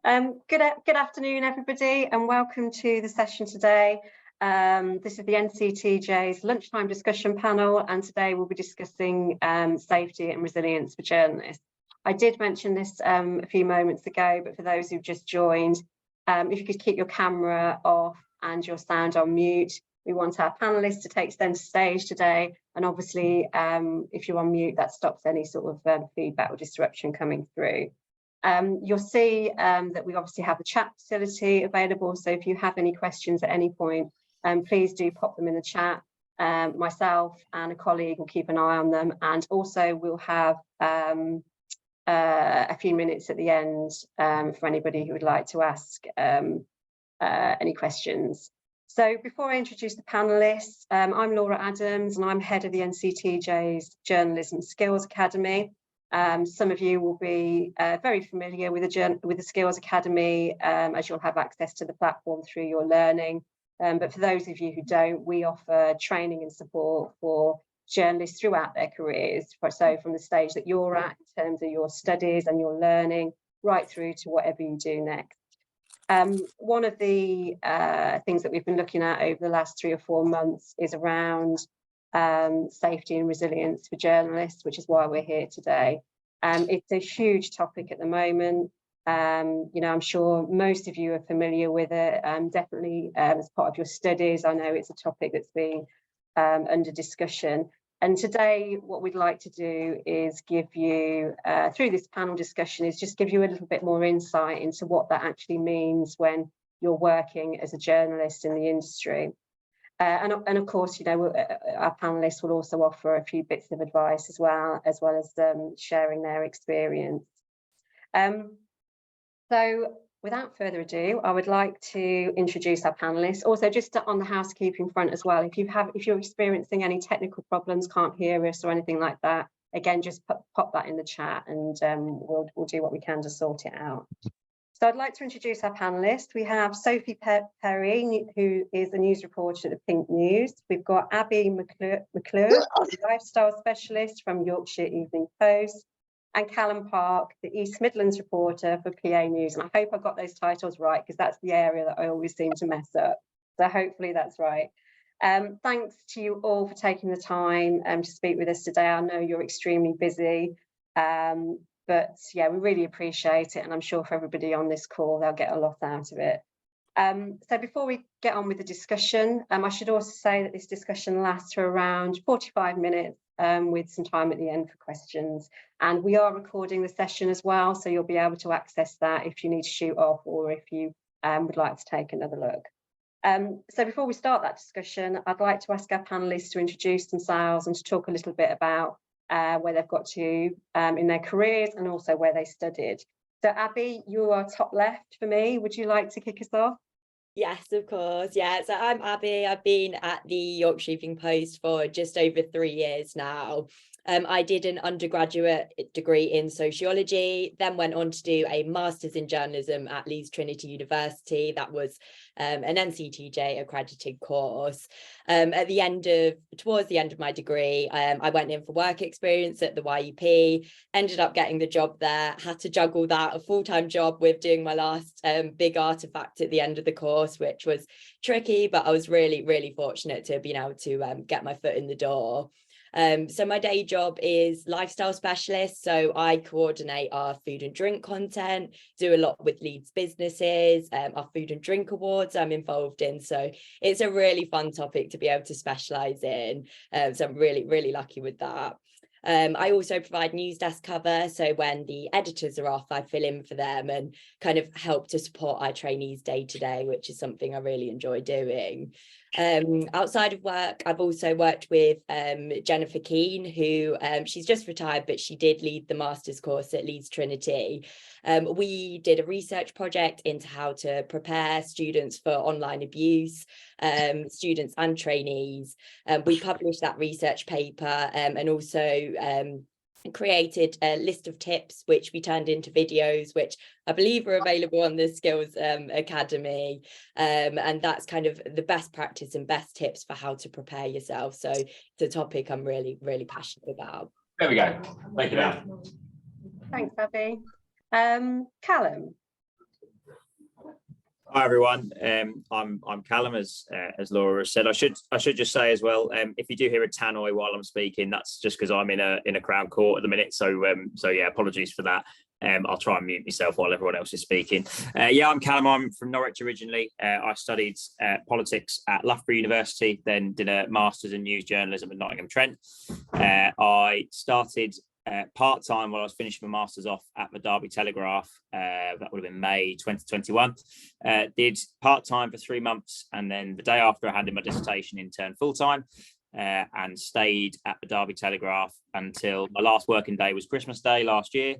Good afternoon, everybody, and welcome to the session today. This is the NCTJ's lunchtime discussion panel, and today we'll be discussing safety and resilience for journalists. I did mention this a few moments ago, but for those who've just joined, if you could keep your camera off and your sound on mute. We want our panelists to take centre stage today, and obviously, if you're on mute, that stops any sort of feedback or disruption coming through. You'll see that we obviously have the chat facility available, so if you have any questions at any point, please do pop them in the chat. Myself and a colleague will keep an eye on them, and also we'll have a few minutes at the end for anybody who would like to ask any questions. So before I introduce the panellists, I'm Laura Adams and I'm head of the NCTJ's Journalism Skills Academy. Some of you will be very familiar with the Skills Academy as you'll have access to the platform through your learning. But for those of you who don't, we offer training and support for journalists throughout their careers. So from the stage that you're at in terms of your studies and your learning, right through to whatever you do next. One of the things that we've been looking at over the last 3 or 4 months is around safety and resilience for journalists, which is why we're here today. It's a huge topic at the moment. You know, I'm sure most of you are familiar with it, definitely as part of your studies. I know it's a topic that's been under discussion. And today, what we'd like to do is give you, through this panel discussion, is just give you a little bit more insight into what that actually means when you're working as a journalist in the industry. And of course, you know, our panelists will also offer a few bits of advice as well as sharing their experience. So without further ado, I would like to introduce our panelists. Also, just on the housekeeping front as well, if you're experiencing any technical problems, can't hear us or anything like that, again, just pop that in the chat and we'll do what we can to sort it out. So I'd like to introduce our panellists. We have Sophie Perry, who is a news reporter at the Pink News. We've got Abby McClure, a lifestyle specialist from Yorkshire Evening Post, and Callum Park, the East Midlands reporter for PA News. And I hope I got those titles right, because that's the area that I always seem to mess up. So hopefully that's right. Thanks to you all for taking the time to speak with us today. I know you're extremely busy. But yeah, we really appreciate it, and I'm sure for everybody on this call, they'll get a lot out of it. So before we get on with the discussion, I should also say that this discussion lasts for around 45 minutes with some time at the end for questions. And we are recording the session as well, so you'll be able to access that if you need to shoot off or if you would like to take another look. So before we start that discussion, I'd like to ask our panellists to introduce themselves and to talk a little bit about where they've got to in their careers and also where they studied. So Abby, you are top left for me. Would you like to kick us off? Yes, of course. Yeah, so I'm Abby. I've been at the Yorkshire Evening Post for just over 3 years now. I did an undergraduate degree in sociology, then went on to do a master's in journalism at Leeds Trinity University. That was an NCTJ accredited course. Towards the end of my degree, I went in for work experience at the YEP, ended up getting the job there, had to juggle that, a full-time job, with doing my last big artifact at the end of the course, which was tricky, but I was really, really fortunate to have been able to get my foot in the door. So my day job is lifestyle specialist. So I coordinate our food and drink content, do a lot with Leeds businesses, our food and drink awards I'm involved in. So it's a really fun topic to be able to specialise in. So I'm really, really lucky with that. I also provide news desk cover. So when the editors are off, I fill in for them and kind of help to support our trainees day to day, which is something I really enjoy doing. Outside of work, I've also worked with Jennifer Keane, who she's just retired, but she did lead the master's course at Leeds Trinity. We did a research project into how to prepare students for online abuse, students and trainees. We published that research paper and also created a list of tips which we turned into videos, which I believe are available on the Skills Academy, and that's kind of the best practice and best tips for how to prepare yourself. So it's a topic I'm really, really passionate about. There we go. Thank you. Thanks, Abby. Callum. Hi everyone. I'm Callum, as Laura has said. I should just say as well, if you do hear a tannoy while I'm speaking, that's just because I'm in a Crown Court at the minute. So yeah, apologies for that. I'll try and mute myself while everyone else is speaking. Yeah, I'm Callum. I'm from Norwich originally. I studied politics at Loughborough University, then did a master's in news journalism at Nottingham Trent. I started part-time while I was finishing my master's off at the Derby Telegraph. That would have been May 2021. Did part-time for 3 months, and then the day after I handed my dissertation in, turned full-time and stayed at the Derby Telegraph until my last working day was Christmas Day last year.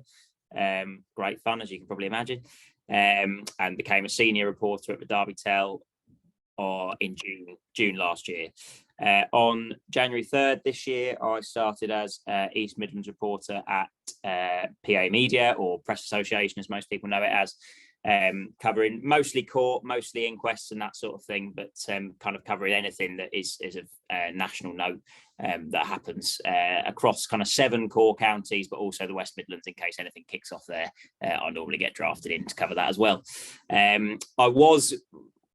Great fun, as you can probably imagine, and became a senior reporter at the Derby Tel in June last year. On January 3rd this year, I started as East Midlands reporter at PA Media, or Press Association as most people know it as, covering mostly court, mostly inquests and that sort of thing, but kind of covering anything that is of national note that happens across kind of 7 core counties, but also the West Midlands in case anything kicks off there. I normally get drafted in to cover that as well. I was,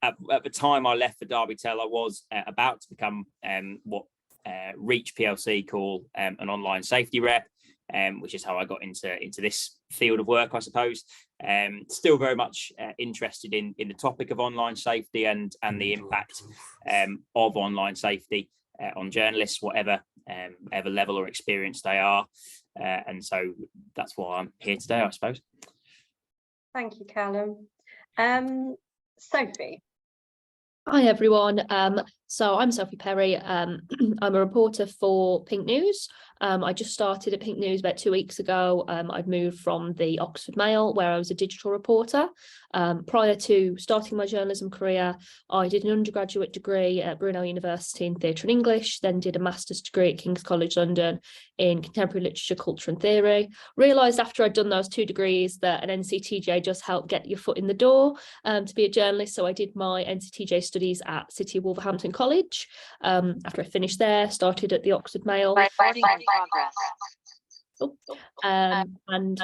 at the time I left for Derby Tel, I was about to become what Reach PLC call an online safety rep, which is how I got into this field of work, I suppose. Still very much interested in the topic of online safety and the impact of online safety on journalists, whatever level or experience they are. And so that's why I'm here today, I suppose. Thank you, Callum. Sophie. Hi everyone. So I'm Sophie Perry. I'm a reporter for Pink News. I just started at Pink News about 2 weeks ago. I've moved from the Oxford Mail, where I was a digital reporter. Prior to starting my journalism career, I did an undergraduate degree at Brunel University in Theatre and English, then did a master's degree at King's College London in Contemporary Literature, Culture and Theory. Realised after I'd done those 2 degrees that an NCTJ just helped get your foot in the door to be a journalist. So I did my NCTJ studies at City of Wolverhampton College. After I finished there, started at the Oxford Mail. And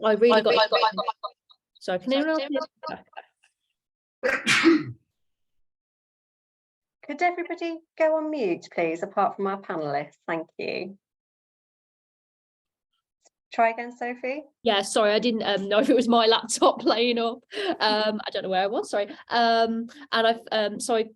I really got sorry, can anyone else hear? Could everybody go on mute, please, apart from our panelists? Thank you. Try again, Sophie. Yeah, sorry, I didn't know if it was my laptop playing up. I don't know where I was, sorry. And I've so I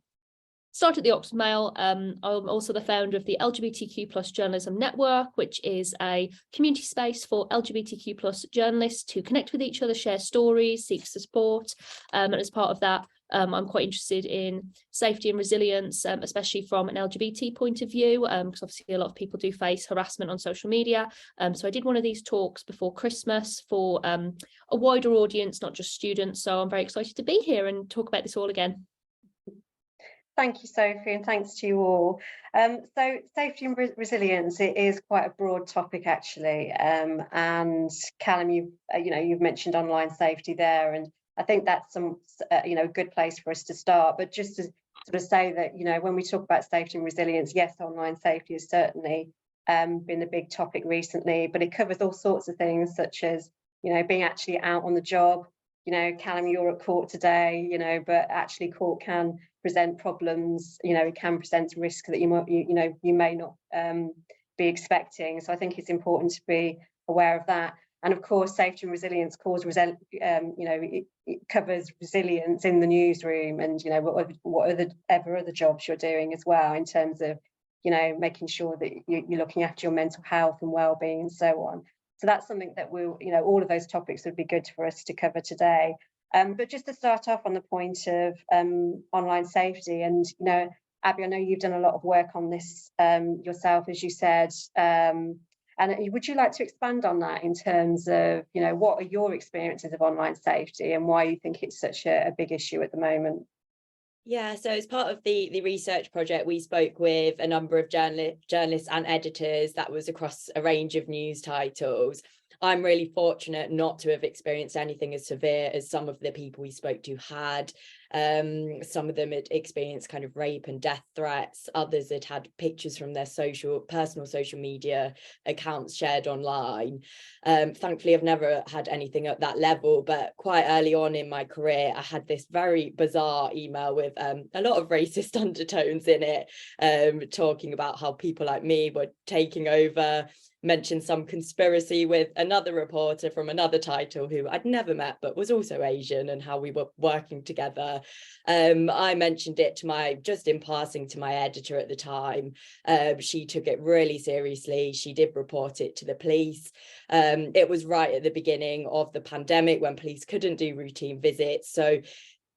started at the Oxford Mail. I'm also the founder of the LGBTQ+ Journalism Network, which is a community space for LGBTQ+ journalists to connect with each other, share stories, seek support. And as part of that, I'm quite interested in safety and resilience, especially from an LGBT point of view, because obviously a lot of people do face harassment on social media. So I did one of these talks before Christmas for a wider audience, not just students. So I'm very excited to be here and talk about this all again. Thank you, Sophie, and thanks to you all. So safety and resilience, it is quite a broad topic actually. And Callum, you've mentioned online safety there, and I think that's a good place for us to start. But just to sort of say that, when we talk about safety and resilience, yes, online safety has certainly been a big topic recently, but it covers all sorts of things such as, being actually out on the job. Callum, you're at court today, but actually court can present problems, it can present risk that you may not be expecting. So I think it's important to be aware of that. And of course, safety and resilience it covers resilience in the newsroom and, what other jobs you're doing as well, in terms of, making sure that you're looking after your mental health and well-being and so on. So that's something that we'll, all of those topics would be good for us to cover today. But just to start off on the point of online safety, and Abby, I know you've done a lot of work on this yourself, as you said, and would you like to expand on that in terms of what are your experiences of online safety and why you think it's such a big issue at the moment? Yeah, so as part of the research project, we spoke with a number of journalists and editors that was across a range of news titles. I'm really fortunate not to have experienced anything as severe as some of the people we spoke to had. Some of them had experienced kind of rape and death threats. Others had had pictures from their personal social media accounts shared online. Thankfully, I've never had anything at that level, but quite early on in my career, I had this very bizarre email with a lot of racist undertones in it, talking about how people like me were taking over, mentioned some conspiracy with another reporter from another title who I'd never met but was also Asian, and how we were working together. I mentioned it just in passing to my editor at the time. She took it really seriously. She did report it to the police. It was right at the beginning of the pandemic when police couldn't do routine visits, so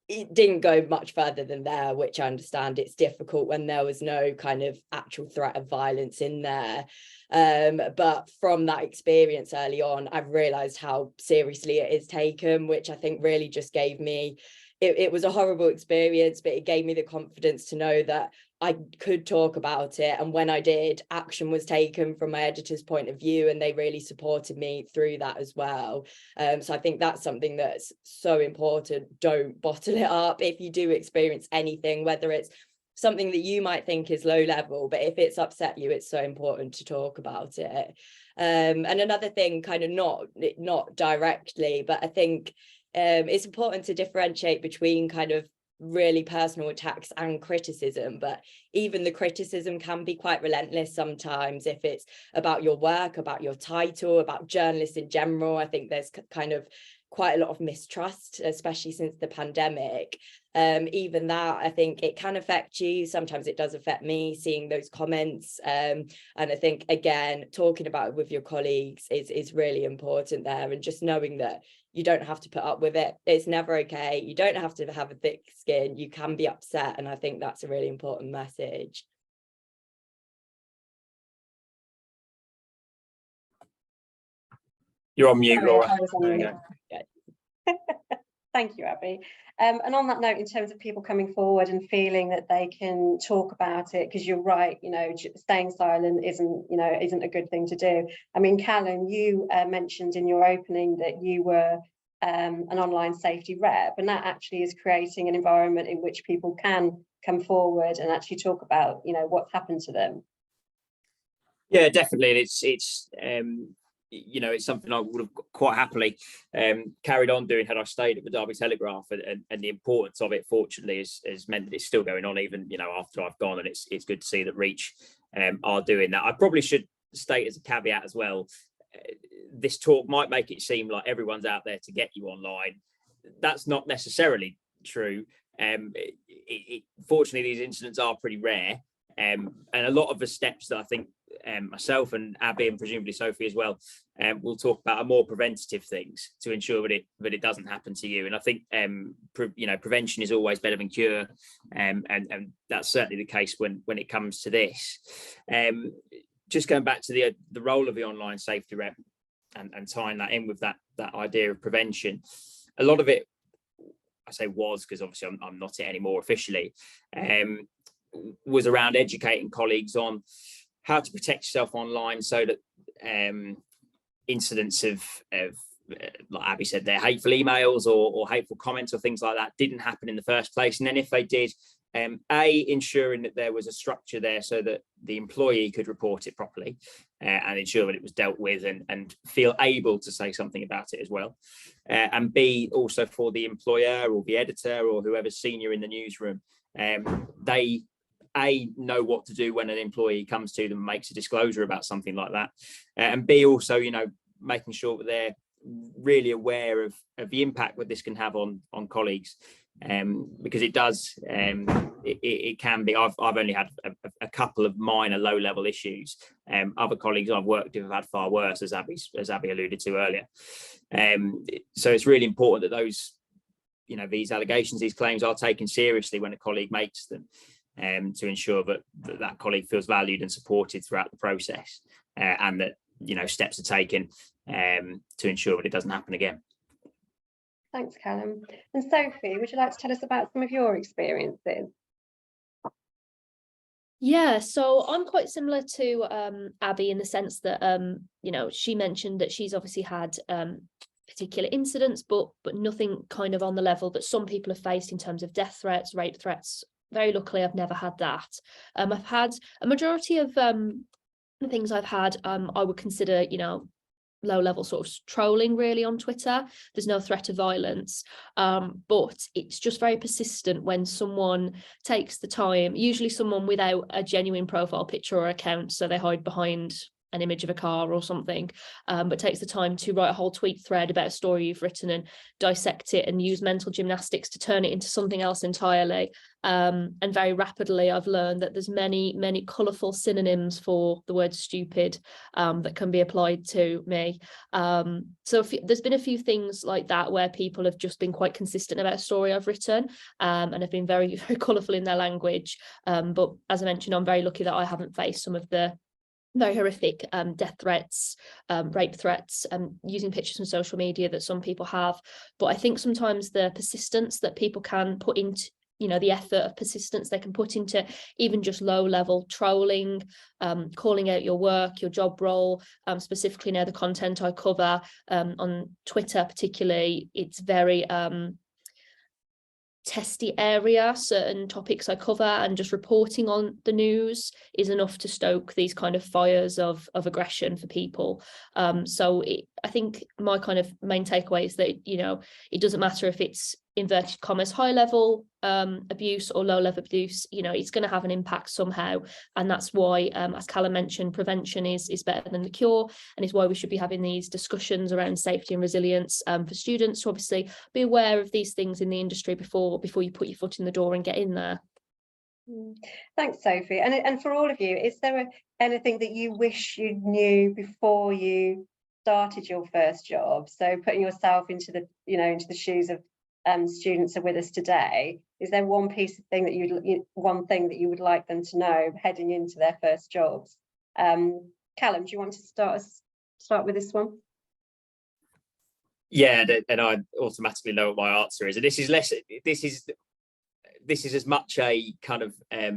it didn't go much further than there, which I understand it's difficult when there was no kind of actual threat of violence in there. But from that experience early on, I've realized how seriously it is taken, which I think really just gave me, it was a horrible experience, but it gave me the confidence to know that I could talk about it. And when I did, action was taken from my editor's point of view, and they really supported me through that as well. So I think that's something that's so important. Don't bottle it up. If you do experience anything, whether it's something that you might think is low level, but if it's upset you, it's so important to talk about it. And another thing, kind of not directly, but I think it's important to differentiate between kind of really personal attacks and criticism, but even the criticism can be quite relentless sometimes if it's about your work, about your title, about journalists in general. I think there's kind of quite a lot of mistrust, especially since the pandemic. Even that, I think it can affect you. Sometimes it does affect me, seeing those comments. And I think, again, talking about it with your colleagues is really important there, and just knowing that you don't have to put up with it. It's never okay. You don't have to have a thick skin. You can be upset. And I think that's a really important message. You're on mute, Sorry, Laura. I was on There you mute. go. Thank you, Abby. And on that note, in terms of people coming forward and feeling that they can talk about it, because you're right, staying silent isn't a good thing to do. I mean, Callum, you mentioned in your opening that you were an online safety rep, and that actually is creating an environment in which people can come forward and actually talk about, what's happened to them. Yeah, definitely. And it's something I would have quite happily carried on doing had I stayed at the Derby Telegraph, and the importance of it, fortunately, has meant that it's still going on even after I've gone, and it's good to see that Reach are doing that. I probably should state as a caveat as well, this talk might make it seem like everyone's out there to get you online. That's not necessarily true. Fortunately, these incidents are pretty rare, and a lot of the steps that I think myself and Abby, and presumably Sophie as well, we'll talk about are more preventative things to ensure that it doesn't happen to you. And I think prevention is always better than cure, and that's certainly the case when it comes to this. Just going back to the role of the online safety rep and tying that in with that idea of prevention, a lot of it, I say was because obviously I'm not it anymore officially, was around educating colleagues on how to protect yourself online, so that incidents of like Abby said, their hateful emails or hateful comments or things like that didn't happen in the first place. And then if they did, ensuring that there was a structure there so that the employee could report it properly, and ensure that it was dealt with and feel able to say something about it as well. And B, also for the employer or the editor or whoever's senior in the newsroom, they know what to do when an employee comes to them and makes a disclosure about something like that, and B, also making sure that they're really aware of the impact that this can have on colleagues, because it does, it can be. I've only had a couple of minor low level issues. Other colleagues I've worked with have had far worse, as Abby alluded to earlier. So it's really important that those these allegations, these claims are taken seriously when a colleague makes them, to ensure that colleague feels valued and supported throughout the process, and that steps are taken to ensure that it doesn't happen again. Thanks, Callum. And Sophie, would you like to tell us about some of your experiences? Yeah, so I'm quite similar to Abby in the sense that she mentioned that she's obviously had particular incidents, but nothing kind of on the level that some people have faced in terms of death threats, rape threats. Very luckily, I've never had that. I've had a majority of the things I've had, I would consider, low level sort of trolling really on Twitter. There's no threat of violence, but it's just very persistent when someone takes the time, usually someone without a genuine profile picture or account, so they hide behind an image of a car or something, but takes the time to write a whole tweet thread about a story you've written and dissect it and use mental gymnastics to turn it into something else entirely. And very rapidly, I've learned that there's many colourful synonyms for the word stupid that can be applied to me. So there's been a few things like that where people have just been quite consistent about a story I've written, and have been very, very colourful in their language. But as I mentioned, I'm very lucky that I haven't faced some of the very horrific death threats, rape threats, using pictures on social media that some people have. But I think sometimes the persistence that people can put into, the effort of persistence they can put into even just low level trolling, calling out your work, your job role, specifically now the content I cover on Twitter particularly, it's very testy area. Certain topics I cover, and just reporting on the news is enough to stoke these kind of fires of aggression for people. So I think my kind of main takeaway is that it doesn't matter if it's inverted commas high level abuse or low level abuse, it's going to have an impact somehow. And that's why, as Callum mentioned, prevention is better than the cure, and is why we should be having these discussions around safety and resilience for students to obviously be aware of these things in the industry before you put your foot in the door and get in there. Thanks, Sophie. And for all of you, is there anything that you wish you knew before you started your first job? So putting yourself into the shoes of students are with us today, is there one thing that you would like them to know heading into their first jobs? Callum, do you want to start with this one? Yeah, and I automatically know what my answer is, and this is as much a kind of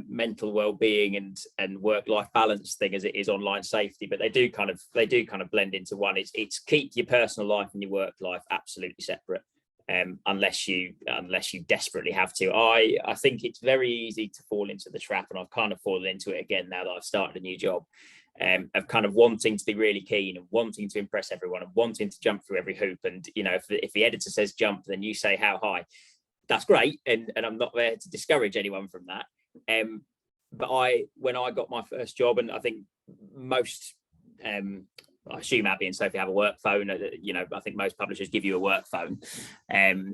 mental well-being and work-life balance thing as it is online safety, but they do kind of blend into one. It's keep your personal life and your work life absolutely separate. Unless you desperately have to. I think it's very easy to fall into the trap, and I've kind of fallen into it again now that I've started a new job, of kind of wanting to be really keen and wanting to impress everyone and wanting to jump through every hoop. And if the editor says jump, then you say how high. That's great, and I'm not there to discourage anyone from that. But when I got my first job, and I think most I assume Abby and Sophie have a work phone. I think most publishers give you a work phone. I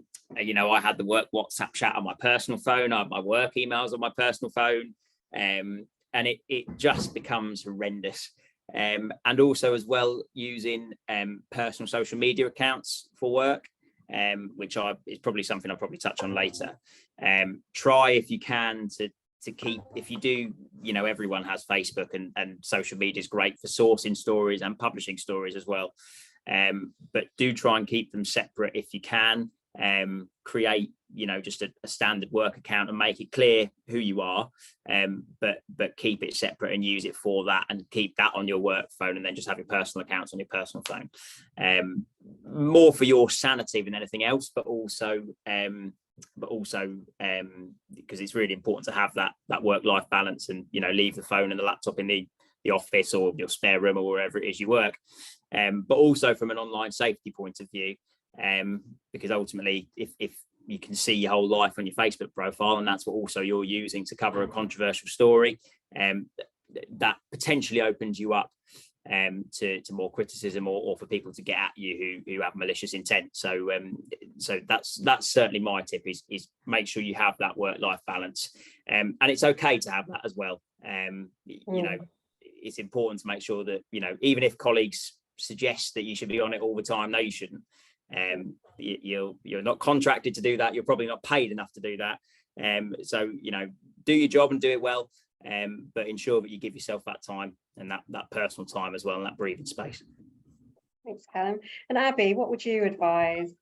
had the work WhatsApp chat on my personal phone. I had my work emails on my personal phone, and it just becomes horrendous. And also as well using personal social media accounts for work, which is probably something I'll probably touch on later. Try if you can to keep, if you do, everyone has Facebook, and social media is great for sourcing stories and publishing stories as well. But do try and keep them separate if you can. Create, just a standard work account and make it clear who you are, but keep it separate and use it for that, and keep that on your work phone, and then just have your personal accounts on your personal phone. More for your sanity than anything else, but also because it's really important to have that work-life balance, and leave the phone and the laptop in the office or your spare room or wherever it is you work, but also from an online safety point of view, because ultimately if you can see your whole life on your Facebook profile, and that's what also you're using to cover a controversial story, that potentially opens you up to more criticism, or for people to get at you who have malicious intent. So that's certainly my tip, is make sure you have that work-life balance, and it's okay to have that as well. It's important to make sure that even if colleagues suggest that you should be on it all the time, no, you shouldn't. You're not contracted to do that. You're probably not paid enough to do that. So do your job and do it well, but ensure that you give yourself that time, and that personal time as well, and that breathing space. Thanks, Callum. And Abby, what would you advise?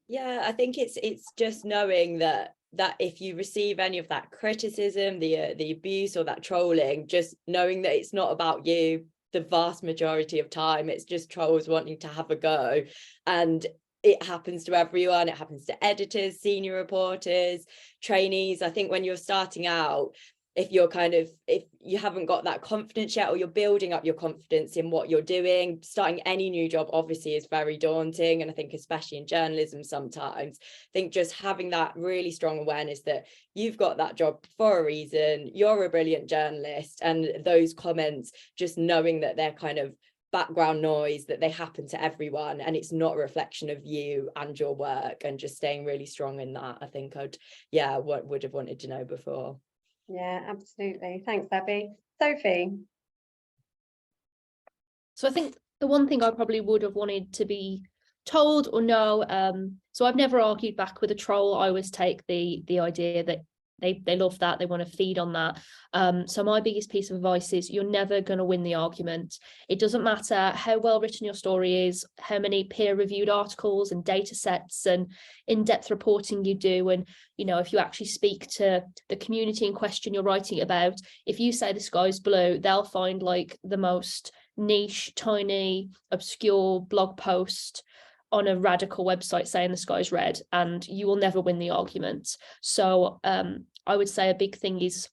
Yeah, I think it's just knowing that if you receive any of that criticism, the abuse or that trolling, just knowing that it's not about you. The vast majority of time, it's just trolls wanting to have a go, and it happens to everyone. It happens to editors, senior reporters, trainees. I think when you're starting out, if you haven't got that confidence yet, or you're building up your confidence in what you're doing, starting any new job obviously is very daunting. And I think especially in journalism, sometimes I think just having that really strong awareness that you've got that job for a reason, you're a brilliant journalist, and those comments, just knowing that they're kind of background noise, that they happen to everyone and it's not a reflection of you and your work, and just staying really strong in that. I think would have wanted to know before. Yeah, absolutely. Thanks, Abby. Sophie. So I think the one thing I probably would have wanted to be told or know, so I've never argued back with a troll. I always take the idea that they love that, they want to feed on that. So my biggest piece of advice is you're never going to win the argument. It doesn't matter how well written your story is, how many peer-reviewed articles and data sets and in-depth reporting you do, and if you actually speak to the community in question you're writing about, if you say the sky's blue, they'll find like the most niche, tiny, obscure blog post on a radical website saying the sky's red, and you will never win the argument. So I would say a big thing is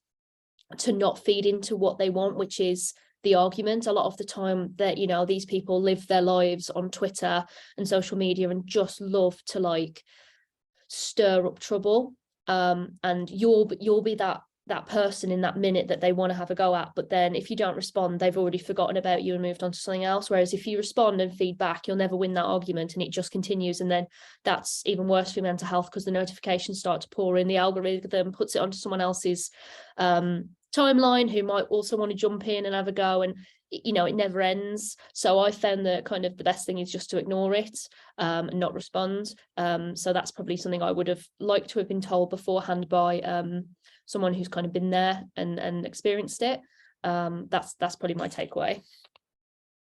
to not feed into what they want, which is the argument. A lot of the time that these people live their lives on Twitter and social media and just love to like stir up trouble, and you'll be that person in that minute that they want to have a go at, but then if you don't respond, they've already forgotten about you and moved on to something else. Whereas if you respond and feed back, you'll never win that argument, and it just continues, and then that's even worse for your mental health because the notifications start to pour in, the algorithm puts it onto someone else's timeline who might also want to jump in and have a go, and it never ends. So I found that kind of the best thing is just to ignore it and not respond. So that's probably something I would have liked to have been told beforehand by someone who's kind of been there and experienced it. That's probably my takeaway.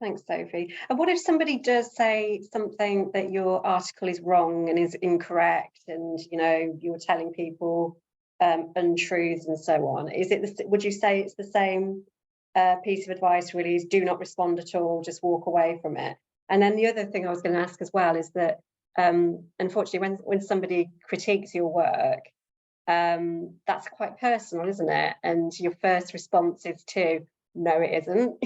Thanks, Sophie. And what if somebody does say something that your article is wrong and is incorrect, and you're telling people untruths and so on? Would you say it's the same piece of advice really, is do not respond at all, just walk away from it? And then the other thing I was going to ask as well is that unfortunately when somebody critiques your work, that's quite personal, isn't it? And your first response is to no, it isn't.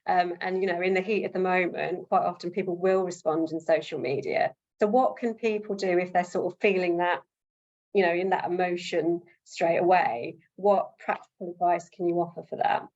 And in the heat of the moment, quite often people will respond in social media. So what can people do if they're sort of feeling that, in that emotion straight away? What practical advice can you offer for that?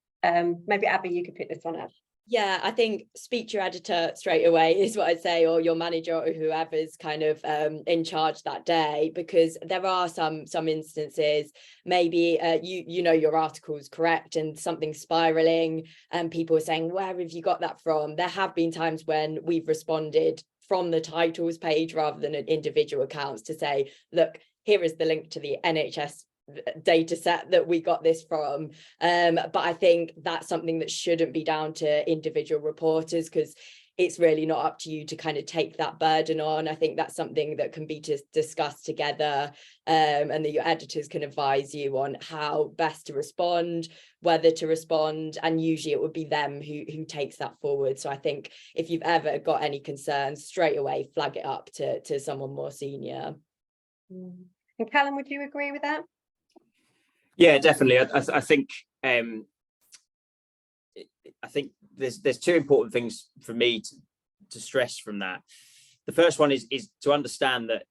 Maybe Abby, you could pick this one up. Yeah, I think speak to your editor straight away is what I'd say, or your manager, or whoever's kind of in charge that day, because there are some instances, maybe your article's correct and something's spiraling and people are saying, where have you got that from? There have been times when we've responded from the titles page rather than individual accounts to say, look, here is the link to the NHS data set that we got this from, but I think that's something that shouldn't be down to individual reporters, because it's really not up to you to kind of take that burden on. I think that's something that can be discussed together, and that your editors can advise you on how best to respond, whether to respond, and usually it would be them who takes that forward. So I think if you've ever got any concerns, straight away flag it up to someone more senior. And Callum, would you agree with that? Yeah, definitely. I think there's two important things for me to stress from that. The first one is to understand that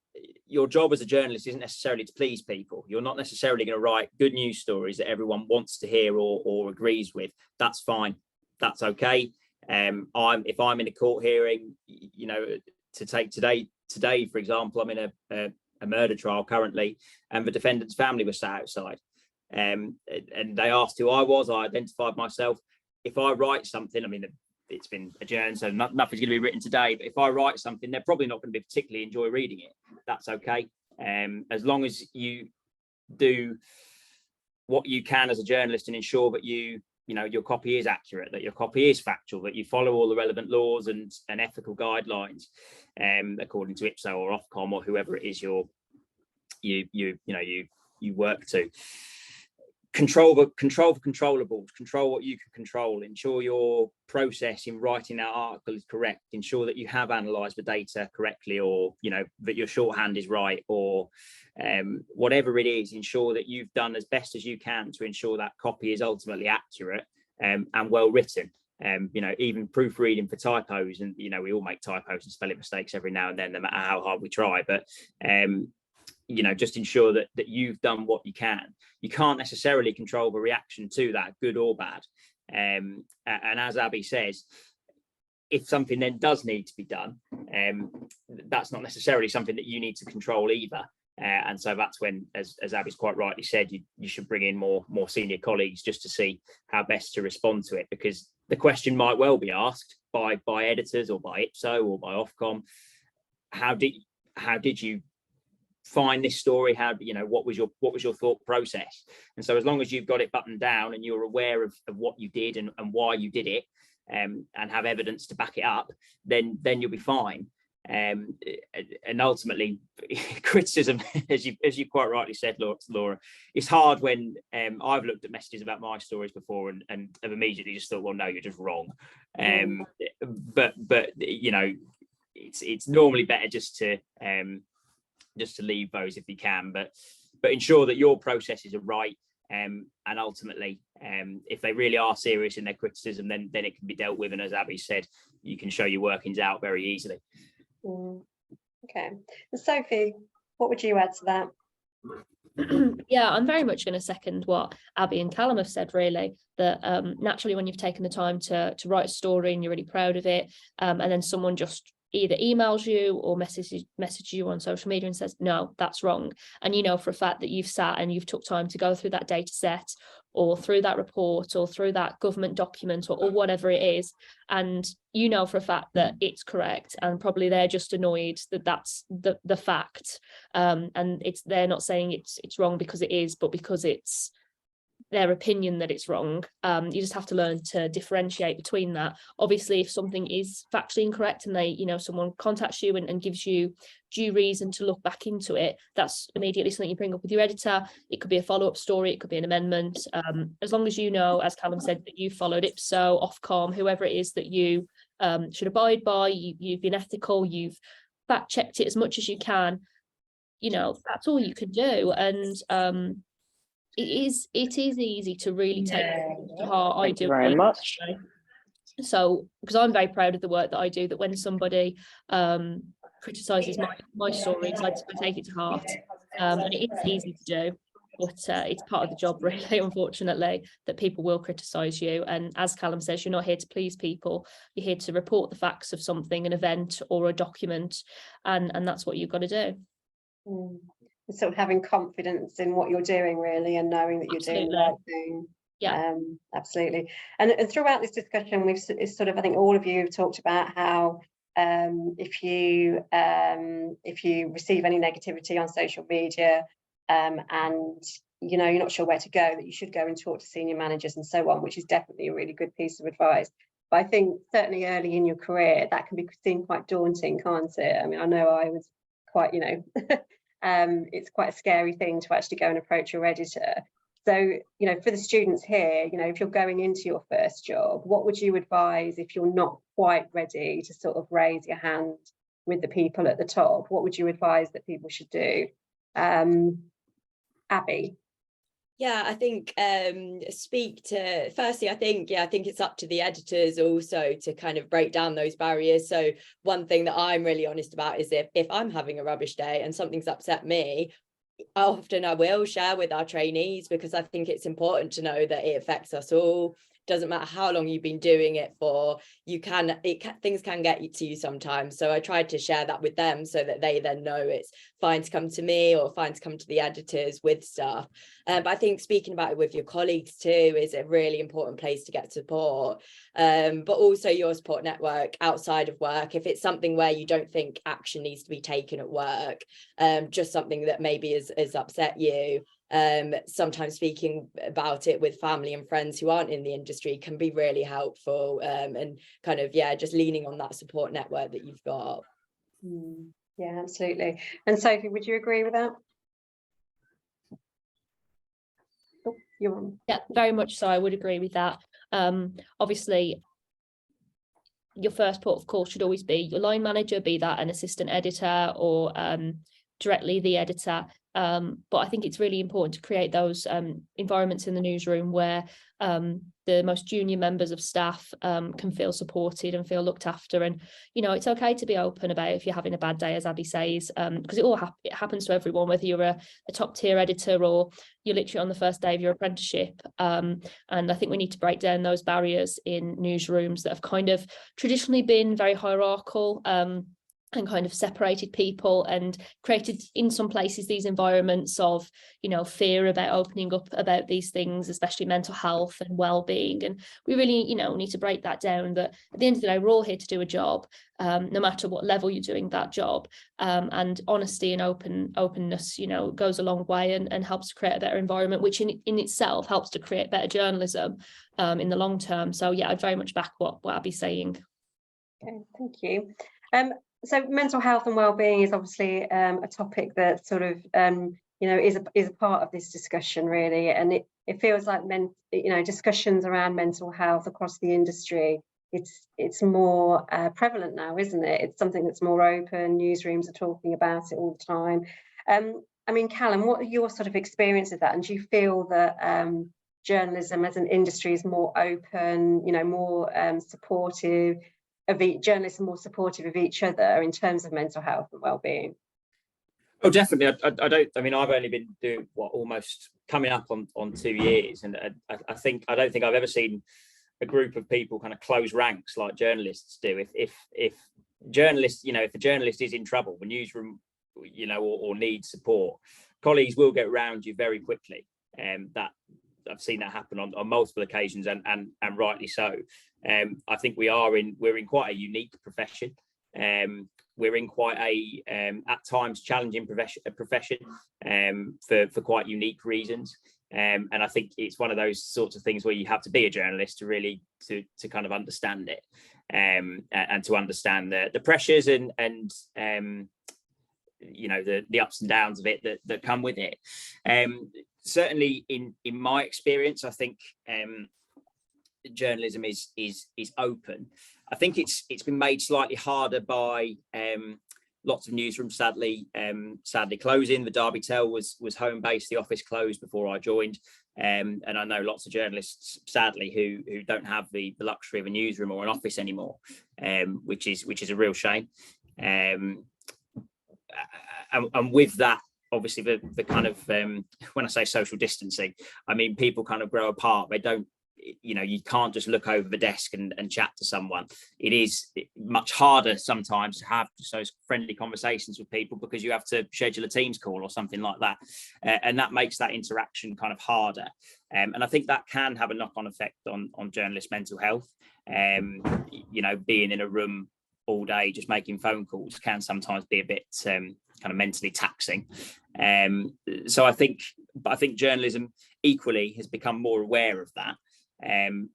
your job as a journalist isn't necessarily to please people. You're not necessarily going to write good news stories that everyone wants to hear or agrees with. That's fine. That's okay. If I'm in a court hearing, to take today, for example, I'm in a murder trial currently, and the defendant's family was sat outside. And they asked who I was. I identified myself. If I write something, it's been adjourned, so nothing's going to be written today, but if I write something, they're probably not going to particularly enjoy reading it. That's okay. As long as you do what you can as a journalist and ensure that your copy is accurate, that your copy is factual, that you follow all the relevant laws and ethical guidelines, according to IPSO or Ofcom or whoever it is you work to. control the controllables, control what you can control, ensure your process in writing that article is correct, ensure that you have analysed the data correctly, or that your shorthand is right, or whatever it is, ensure that you've done as best as you can to ensure that copy is ultimately accurate and well written. Even proofreading for typos, and we all make typos and spelling mistakes every now and then, no matter how hard we try, but just ensure that you've done what you can. You can't necessarily control the reaction to that, good or bad. And as Abby says, if something then does need to be done, that's not necessarily something that you need to control either. And so that's when, as Abby's quite rightly said, you should bring in more senior colleagues just to see how best to respond to it, because the question might well be asked by editors or by Ipso or by Ofcom. How did you find this story? What was your thought process? And so as long as you've got it buttoned down and you're aware of what you did and why you did it, and have evidence to back it up, then you'll be fine. And ultimately, criticism, as you quite rightly said, Laura, it's hard when I've looked at messages about my stories before and have immediately just thought, well, no, you're just wrong. But it's normally better just to leave those if you can, but ensure that your processes are right. And ultimately, if they really are serious in their criticism, then it can be dealt with. And as Abby said, you can show your workings out very easily. Okay. And Sophie, what would you add to that? Yeah, I'm very much going to second what Abby and Callum have said, really, that naturally when you've taken the time to write a story and you're really proud of it, and then someone just either emails you or messages you on social media and says, no, that's wrong. And for a fact that you've sat and you've took time to go through that data set or through that report or through that government document or whatever it is, and for a fact that it's correct, and probably they're just annoyed that that's the fact, and they're not saying it's wrong because it is, but because it's their opinion that it's wrong. You just have to learn to differentiate between that. Obviously, if something is factually incorrect and they, someone contacts you and gives you due reason to look back into it, that's immediately something you bring up with your editor. It could be a follow-up story, it could be an amendment. As long as as Callum said, that you followed Ipso, Ofcom, whoever it is that you should abide by, you've been ethical, you've fact-checked it as much as you can, that's all you can do. And it is easy to really take to heart. I do very much. So, because I'm very proud of the work that I do, that when somebody criticises my stories, I take it to heart. And it is easy to do, but it's part of the job, really, unfortunately, that people will criticise you. And as Callum says, you're not here to please people. You're here to report the facts of something, an event or a document, and that's what you've got to do. Sort of having confidence in what you're doing, really, and knowing that you're doing the right thing. Yeah, absolutely. And throughout this discussion, it's sort of, I think all of you have talked about how if you receive any negativity on social media, and you're not sure where to go, that you should go and talk to senior managers and so on, which is definitely a really good piece of advice. But I think certainly early in your career, that can be seen quite daunting, can't it? I mean, I know I was quite, it's quite a scary thing to actually go and approach your editor. So, for the students here, if you're going into your first job, what would you advise if you're not quite ready to sort of raise your hand with the people at the top? What would you advise that people should do? Abby? Yeah, I think firstly, I think it's up to the editors also to kind of break down those barriers. So one thing that I'm really honest about is if I'm having a rubbish day and something's upset me, often I will share with our trainees, because I think it's important to know that it affects us all. Doesn't matter how long you've been doing it for, things can get to you sometimes. So I tried to share that with them so that they then know it's fine to come to me or fine to come to the editors with stuff. But I think speaking about it with your colleagues too is a really important place to get support. But also your support network outside of work, if it's something where you don't think action needs to be taken at work, just something that maybe has upset you. Sometimes speaking about it with family and friends who aren't in the industry can be really helpful, and kind of just leaning on that support network that you've got. Yeah, absolutely. And Sophie, would you agree with that? You're on. Yeah, very much so. I would agree with that. Obviously, your first port of call should always be your line manager, be that an assistant editor or directly the editor. But I think it's really important to create those environments in the newsroom where the most junior members of staff can feel supported and feel looked after. And, you know, it's okay to be open about if you're having a bad day, as Abby says, because it happens to everyone, whether you're a top tier editor or you're literally on the first day of your apprenticeship. And I think we need to break down those barriers in newsrooms that have kind of traditionally been very hierarchical, and kind of separated people and created in some places these environments of, you know, fear about opening up about these things, especially mental health and well-being. And we really, you know, need to break that down, that at the end of the day, we're all here to do a job, no matter what level you're doing that job. And honesty and openness, you know, goes a long way and helps to create a better environment, which in itself helps to create better journalism in the long term. So yeah, I'd very much back what Abby's saying. Okay, thank you. So mental health and well-being is obviously a topic that sort of you know, is a part of this discussion, really, and it feels like discussions around mental health across the industry, it's more prevalent now, isn't it? It's something that's more open. Newsrooms are talking about it all the time. I mean, Callum, what are your sort of experience of that, and do you feel that journalism as an industry is more open, you know, more supportive of journalists, more supportive of each other in terms of mental health and well-being? Oh, definitely. I mean, I've only been doing almost coming up on 2 years, and I don't think I've ever seen a group of people kind of close ranks like journalists do. If journalists, you know, if a journalist is in trouble, the newsroom, you know, or needs support, colleagues will get around you very quickly. That I've seen that happen on multiple occasions, and rightly so. I think we're in quite a unique profession. We're in quite a at times challenging profession for quite unique reasons. And I think it's one of those sorts of things where you have to be a journalist to really to kind of understand it, and to understand the pressures and you know, the ups and downs of it that come with it. Certainly in my experience, I think journalism is open. I think it's been made slightly harder by lots of newsrooms sadly closing. The Derby Tell was home based, the office closed before I joined, and I know lots of journalists sadly who don't have the luxury of a newsroom or an office anymore, which is a real shame. And with that, obviously the kind of when I say social distancing, I mean people kind of grow apart. They don't, you know, you can't just look over the desk and chat to someone. It is much harder sometimes to have those friendly conversations with people because you have to schedule a Teams call or something like that, and that makes that interaction kind of harder. And I think that can have a knock-on effect on journalists' mental health. You know, being in a room all day just making phone calls can sometimes be a bit kind of mentally taxing. So I think journalism equally has become more aware of that, and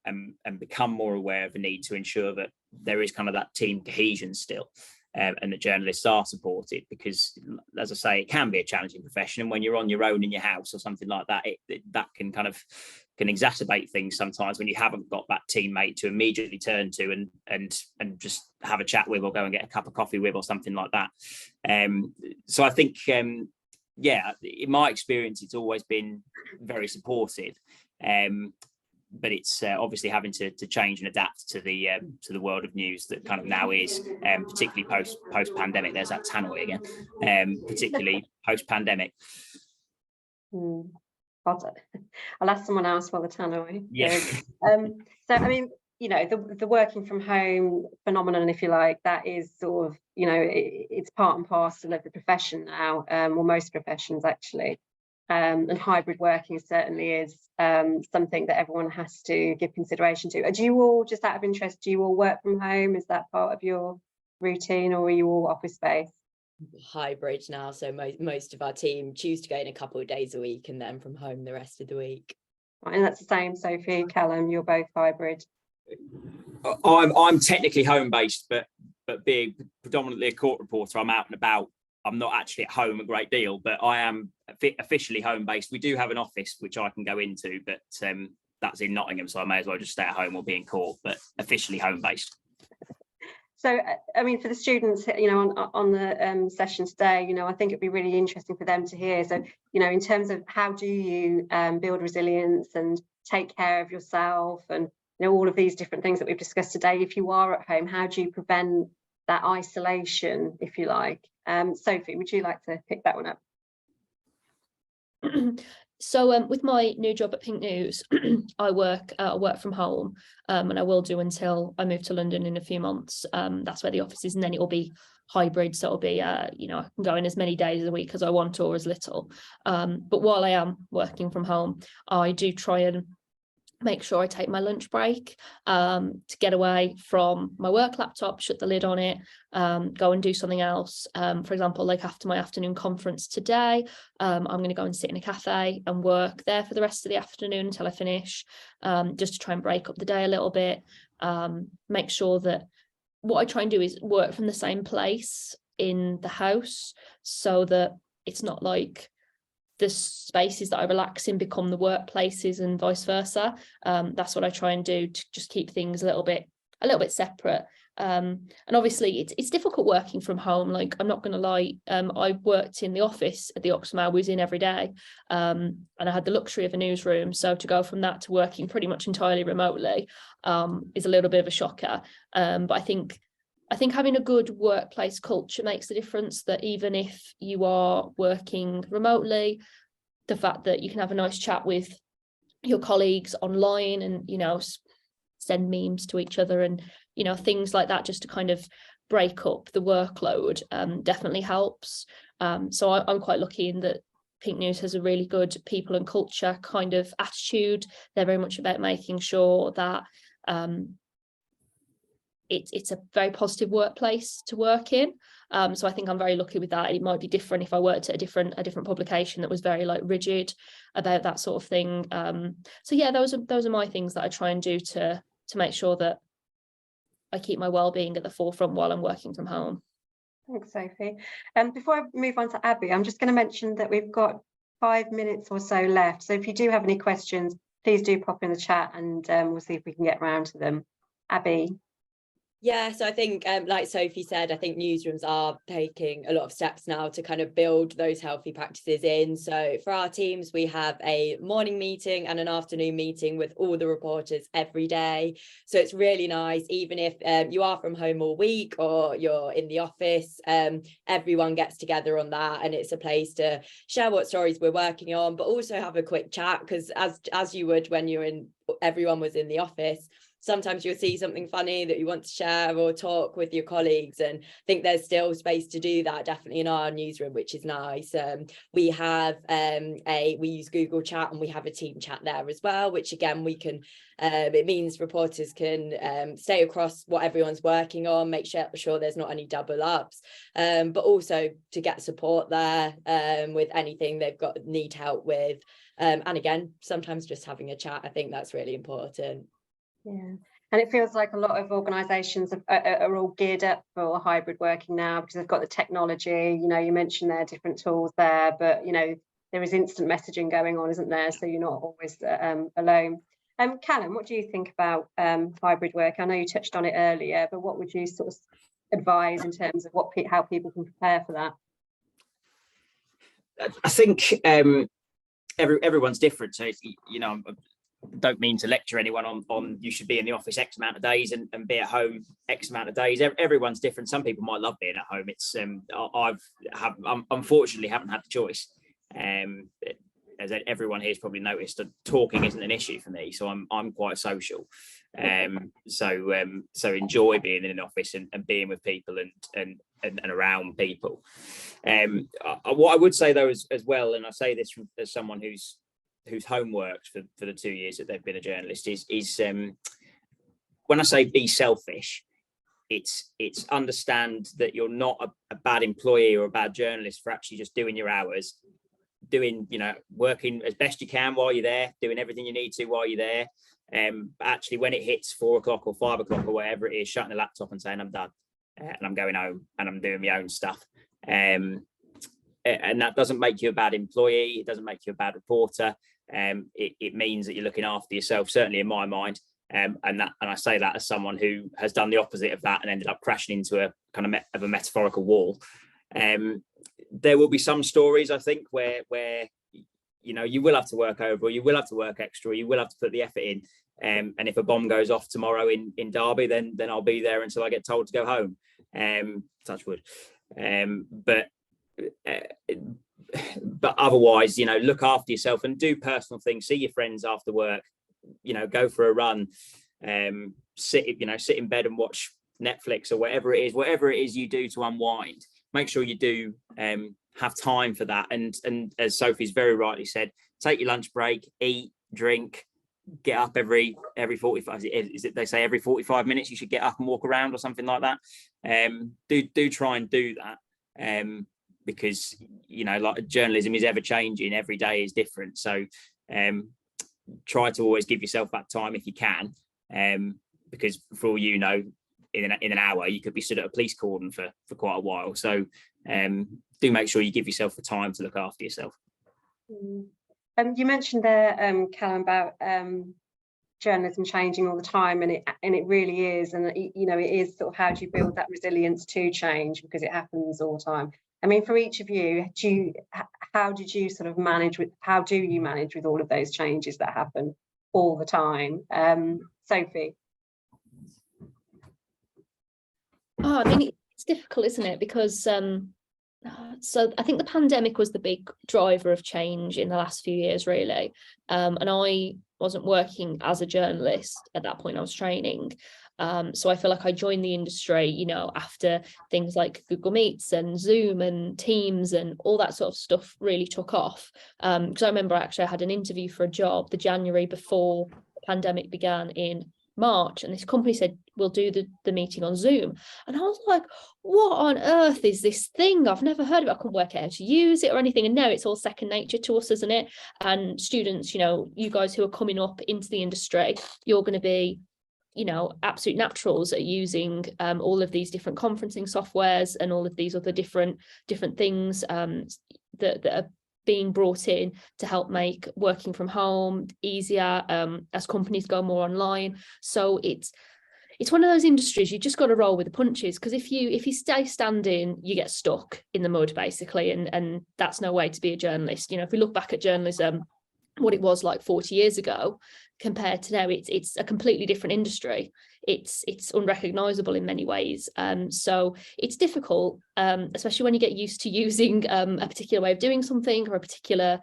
become more aware of the need to ensure that there is kind of that team cohesion still, and that journalists are supported, because as I say, it can be a challenging profession, and when you're on your own in your house or something like that, that can exacerbate things sometimes when you haven't got that teammate to immediately turn to and just have a chat with, or go and get a cup of coffee with, or something like that. So I think yeah, in my experience, it's always been very supportive. But it's obviously having to change and adapt to the world of news that kind of now is, particularly post pandemic. There's that tannoy again, particularly post pandemic. I'll ask someone else while the tannoy. Yeah. So I mean, you know, the working from home phenomenon, if you like, that is sort of, you know, it's part and parcel of the profession now, or most professions actually. And hybrid working certainly is something that everyone has to give consideration to. Do you all, just out of interest, do you all work from home? Is that part of your routine, or are you all office based? Hybrid now, so most of our team choose to go in a couple of days a week and then from home the rest of the week. Right, and that's the same, Sophie, Callum, you're both hybrid. I'm technically home based, but being predominantly a court reporter, I'm out and about I'm not actually at home a great deal, but I am officially home based. We do have an office which I can go into, but that's in Nottingham, so I may as well just stay at home or be in court, but officially home based. So, I mean, for the students, you know, on the session today, you know, I think it'd be really interesting for them to hear. So, you know, in terms of how do you build resilience and take care of yourself, and, you know, all of these different things that we've discussed today, if you are at home, how do you prevent that isolation, if you like? Sophie, would you like to pick that one up? So with my new job at Pink News, I work from home, and I will do until I move to London in a few months. That's where the office is, and then it will be hybrid. So it'll be, you know, I can go in as many days a week as I want or as little. But while I am working from home, I do try and make sure I take my lunch break to get away from my work laptop, shut the lid on it, go and do something else. For example, like after my afternoon conference today, I'm going to go and sit in a cafe and work there for the rest of the afternoon until I finish, just to try and break up the day a little bit. Make sure that what I try and do is work from the same place in the house, so that it's not like the spaces that I relax in become the workplaces and vice versa. That's what I try and do to just keep things a little bit separate. And obviously it's difficult working from home. Like, I'm not going to lie, I worked in the office at the Oxford Mail, was in every day, and I had the luxury of a newsroom. So to go from that to working pretty much entirely remotely is a little bit of a shocker. But I think having a good workplace culture makes a difference, that even if you are working remotely, the fact that you can have a nice chat with your colleagues online and, you know, send memes to each other and, you know, things like that, just to kind of break up the workload, definitely helps. So I'm quite lucky in that Pink News has a really good people and culture kind of attitude. They're very much about making sure that it's a very positive workplace to work in. So I think I'm very lucky with that. It might be different if I worked at a different publication that was very like rigid about that sort of thing. So yeah, those are my things that I try and do to make sure that I keep my well-being at the forefront while I'm working from home. Thanks, Sophie. Before I move on to Abby, I'm just going to mention that we've got 5 minutes or so left. So if you do have any questions, please do pop in the chat, and we'll see if we can get around to them. Abby. Yeah, so I think, like Sophie said, I think newsrooms are taking a lot of steps now to kind of build those healthy practices in. So for our teams, we have a morning meeting and an afternoon meeting with all the reporters every day. So it's really nice, even if you are from home all week or you're in the office, everyone gets together on that, and it's a place to share what stories we're working on, but also have a quick chat, because as you would when everyone was in the office, sometimes you'll see something funny that you want to share or talk with your colleagues, and I think there's still space to do that, definitely in our newsroom, which is nice. We have we use Google Chat, and we have a team chat there as well, which again we can it means reporters can stay across what everyone's working on, make sure there's not any double ups, but also to get support there with anything they've need help with, and again sometimes just having a chat. I think that's really important. Yeah, and it feels like a lot of organisations are all geared up for hybrid working now, because they've got the technology. You know, you mentioned there are different tools there, but, you know, there is instant messaging going on, isn't there? So you're not always alone. Callum, what do you think about hybrid work? I know you touched on it earlier, but what would you sort of advise in terms of how people can prepare for that? I think everyone's different. So, you know, don't mean to lecture anyone on you should be in the office X amount of days and be at home X amount of days. Everyone's different. Some people might love being at home. It's unfortunately haven't had the choice. As everyone here's probably noticed, talking isn't an issue for me, so I'm quite social. So enjoy being in an office and being with people and around people. What I would say though as well, and I say this as someone who's homeworked for the 2 years that they've been a journalist, is when I say be selfish, it's understand that you're not a bad employee or a bad journalist for actually just doing your hours, working as best you can while you're there, doing everything you need to while you're there. Actually, when it hits 4 o'clock or 5 o'clock or whatever it is, shutting the laptop and saying I'm done, and I'm going home and I'm doing my own stuff. and that doesn't make you a bad employee. It doesn't make you a bad reporter. It means that you're looking after yourself, certainly in my mind. And I say that as someone who has done the opposite of that and ended up crashing into a kind of a metaphorical wall. There will be some stories, I think, where you will have to work over, or you will have to work extra, or you will have to put the effort in. And if a bomb goes off tomorrow in Derby, then I'll be there until I get told to go home. Touch wood. But otherwise, look after yourself and do personal things. See your friends after work. Go for a run. Sit in bed and watch Netflix or whatever it is you do to unwind. Make sure you do have time for that. And as Sophie's very rightly said, take your lunch break, eat, drink, get up every 45. Is it they say every 45 minutes you should get up and walk around or something like that? Do try and do that. Because like journalism is ever changing, every day is different. So try to always give yourself that time if you can, because for all you know, in an hour you could be stood at a police cordon for quite a while. So do make sure you give yourself the time to look after yourself. You mentioned there, Callum, about journalism changing all the time, and it really is, and it is sort of how do you build that resilience to change, because it happens all the time. I mean, for each of you, how do you manage with all of those changes that happen all the time? Sophie? I mean, it's difficult, isn't it? Because so I think the pandemic was the big driver of change in the last few years, really. And I wasn't working as a journalist at that point. I was training. So I feel like I joined the industry, after things like Google Meets and Zoom and Teams and all that sort of stuff really took off. Because I remember I had an interview for a job the January before the pandemic began in March, and this company said, we'll do the meeting on Zoom. And I was like, what on earth is this thing? I've never heard of it. I couldn't work out how to use it or anything. And no, it's all second nature to us, isn't it? And students, you guys who are coming up into the industry, you're going to be absolute naturals at using all of these different conferencing softwares and all of these other different things that are being brought in to help make working from home easier as companies go more online. So it's one of those industries you just got to roll with the punches, because if you stay standing, you get stuck in the mud, basically, and that's no way to be a journalist. If we look back at journalism, what it was like 40 years ago compared to now, it's a completely different industry. It's unrecognizable in many ways. So it's difficult, especially when you get used to using a particular way of doing something or a particular,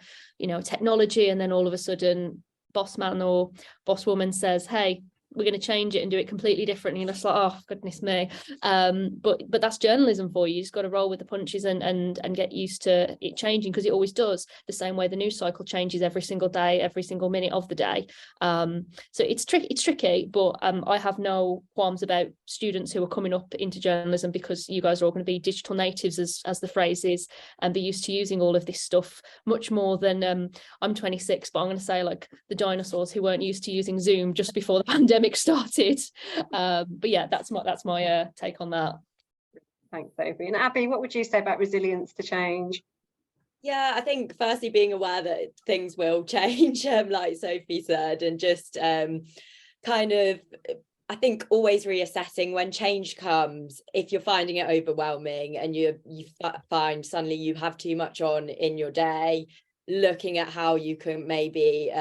technology, and then all of a sudden boss man or boss woman says, hey, we're going to change it and do it completely different. And you're just like, oh, goodness me. But that's journalism for you. You just got to roll with the punches and get used to it changing, because it always does, the same way the news cycle changes every single day, every single minute of the day. So it's tricky, but I have no qualms about students who are coming up into journalism, because you guys are all going to be digital natives, as the phrase is, and be used to using all of this stuff much more than I'm 26, but I'm going to say like the dinosaurs who weren't used to using Zoom just before the pandemic started. But yeah, that's my take on that. Thanks, Sophie. And Abby, what would you say about resilience to change? Yeah, I think firstly being aware that things will change, like Sophie said, and just kind of, I think, always reassessing when change comes. If you're finding it overwhelming and you find suddenly you have too much on in your day, looking at how you can maybe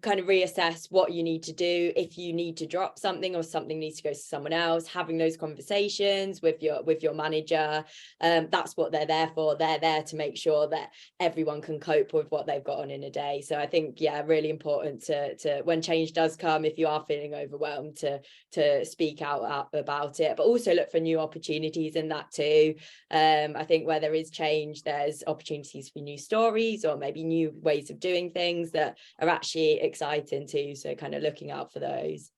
kind of reassess what you need to do, if you need to drop something or something needs to go to someone else, having those conversations with your manager. That's what they're there for. They're there to make sure that everyone can cope with what they've got on in a day. So I think, yeah, really important to when change does come, if you are feeling overwhelmed, to speak out about it, but also look for new opportunities in that too. I think where there is change, there's opportunities for new stories or maybe new ways of doing things that are actually exciting too, so kind of looking out for those.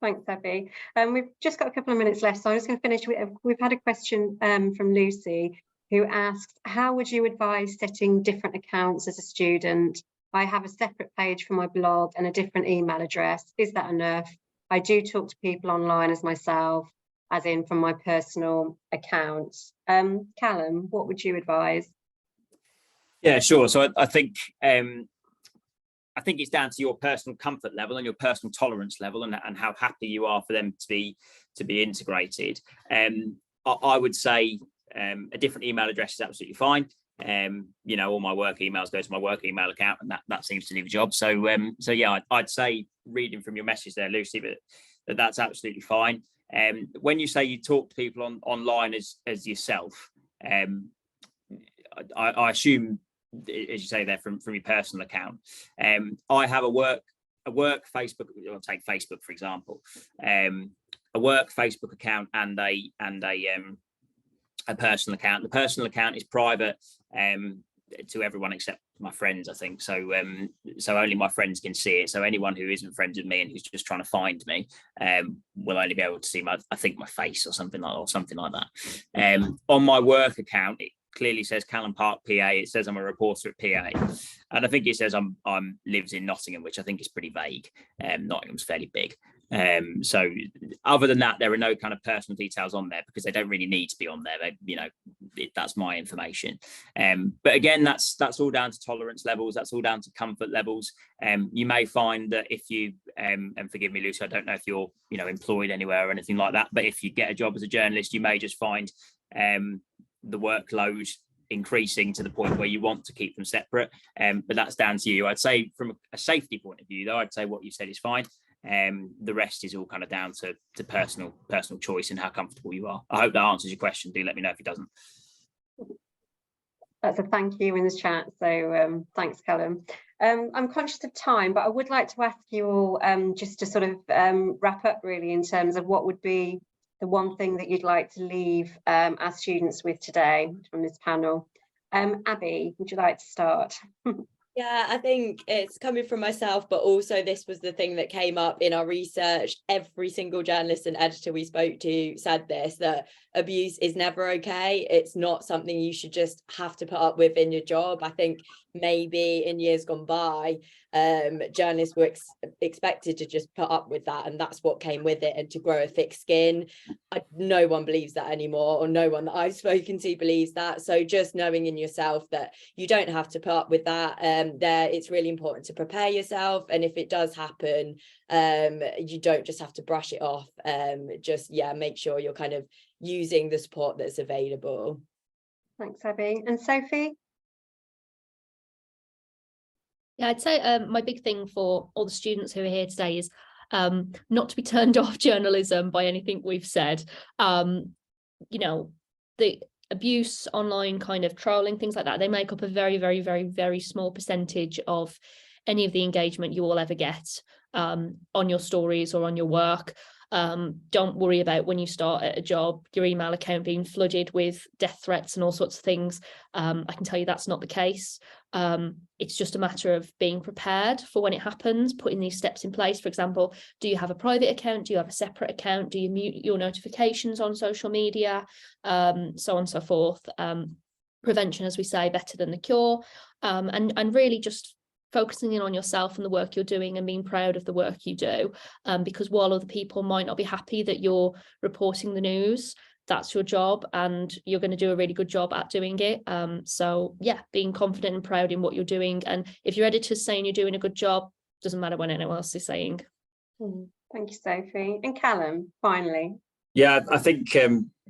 Thanks, Abby. We've just got a couple of minutes left, so I'm just going to finish with, we've had a question from Lucy, who asks, how would you advise setting different accounts as a student? I have a separate page for my blog and a different email address. Is that enough? I do talk to people online as myself. as in from my personal account. Callum, what would you advise? Yeah, sure. So I think it's down to your personal comfort level and your personal tolerance level, and how happy you are for them to be integrated. I would say a different email address is absolutely fine. All my work emails go to my work email account, and that seems to do the job. So yeah, I'd say, reading from your message there, Lucy, but that's absolutely fine. When you say you talk to people online as yourself, I assume, as you say there, from your personal account. I have a work Facebook. I'll take Facebook for example. A work Facebook account and a personal account. The personal account is private to everyone except my friends, I think. So only my friends can see it. So anyone who isn't friends with me and who's just trying to find me will only be able to see my face or something like that. On my work account, it clearly says Callum Park PA. It says I'm a reporter at PA, and I think it says I'm lives in Nottingham, which I think is pretty vague. Nottingham's fairly big. So other than that, there are no kind of personal details on there because they don't really need to be on there. That's my information. But again, that's all down to tolerance levels. That's all down to comfort levels. You may find that if you, and forgive me, Lucy, I don't know if you're, employed anywhere or anything like that, but if you get a job as a journalist, you may just find the workload increasing to the point where you want to keep them separate. But that's down to you. I'd say from a safety point of view, though, I'd say what you said is fine. The rest is all kind of down to personal choice and how comfortable you are. I hope that answers your question. Do let me know if it doesn't. That's a thank you in the chat. So thanks, Callum. I'm conscious of time, but I would like to ask you all just to sort of wrap up really in terms of what would be the one thing that you'd like to leave our students with today from this panel. Abby, would you like to start? Yeah, I think it's coming from myself, but also this was the thing that came up in our research. Every single journalist and editor we spoke to said this, that abuse is never okay. It's not something you should just have to put up with in your job. I think maybe in years gone by, journalists were expected to just put up with that, and that's what came with it, and to grow a thick skin. No one believes that anymore, or no one that I've spoken to believes that. So just knowing in yourself that you don't have to put up with that, it's really important to prepare yourself, and if it does happen, you don't just have to brush it off. Make sure you're kind of using the support that's available. Thanks, Abby. And Sophie? Yeah, I'd say my big thing for all the students who are here today is not to be turned off journalism by anything we've said. The abuse, online kind of trolling, things like that, they make up a very, very, very, very small percentage of any of the engagement you will ever get on your stories or on your work. Don't worry about when you start at a job, your email account being flooded with death threats and all sorts of things. I can tell you that's not the case. It's just a matter of being prepared for when it happens, putting these steps in place. For example, do you have a private account? Do you have a separate account? Do you mute your notifications on social media? So on and so forth. Prevention, as we say, better than the cure. And really just focusing in on yourself and the work you're doing and being proud of the work you do, because while other people might not be happy that you're reporting the news, that's your job and you're going to do a really good job at doing it. So yeah, being confident and proud in what you're doing, and if your editor's saying you're doing a good job, doesn't matter what anyone else is saying. Thank you, Sophie. And Callum, finally. Yeah, I think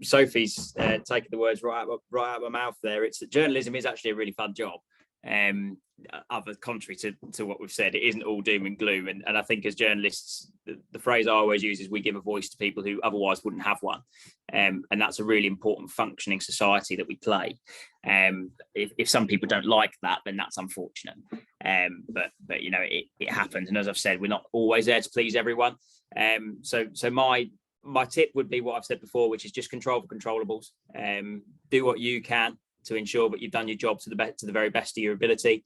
Sophie's taken the words right out of my mouth there. It's that journalism is actually a really fun job. Other contrary to what we've said, it isn't all doom and gloom, and I think as journalists, the phrase I always use is we give a voice to people who otherwise wouldn't have one, and that's a really important functioning society that we play. If some people don't like that, then that's unfortunate, but it happens, and as I've said, we're not always there to please everyone. So my tip would be what I've said before, which is just control the controllables. Do what you can to ensure that you've done your job to the very best of your ability.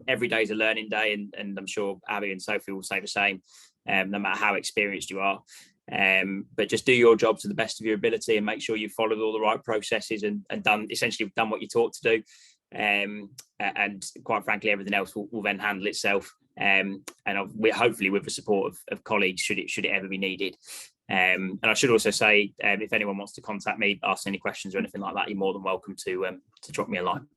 Every day is a learning day, and I'm sure Abby and Sophie will say the same, no matter how experienced you are. But just do your job to the best of your ability and make sure you've followed all the right processes and done what you're taught to do. And quite frankly, everything else will then handle itself. And we're hopefully with the support of colleagues, should it ever be needed. And I should also say, if anyone wants to contact me, ask any questions or anything like that, you're more than welcome to drop me a line.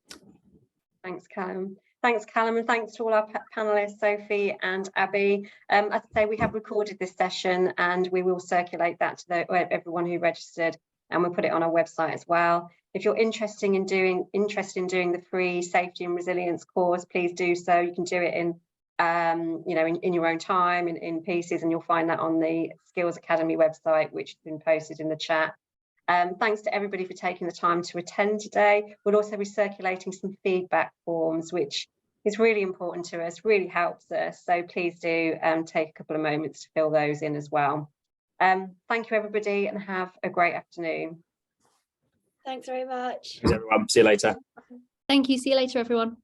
Thanks, Callum. Thanks, Callum, and thanks to all our panelists, Sophie and Abby. As I say, we have recorded this session and we will circulate that to everyone who registered, and we'll put it on our website as well. If you're interested in doing the free safety and resilience course, please do so. You can do it in in your own time, in pieces, and you'll find that on the Skills Academy website, which has been posted in the chat. Thanks to everybody for taking the time to attend today. We'll also be circulating some feedback forms, which is really important to us, really helps us. So please do take a couple of moments to fill those in as well. Thank you, everybody, and have a great afternoon. Thanks very much. Thanks, everyone. See you later. Thank you. See you later, everyone.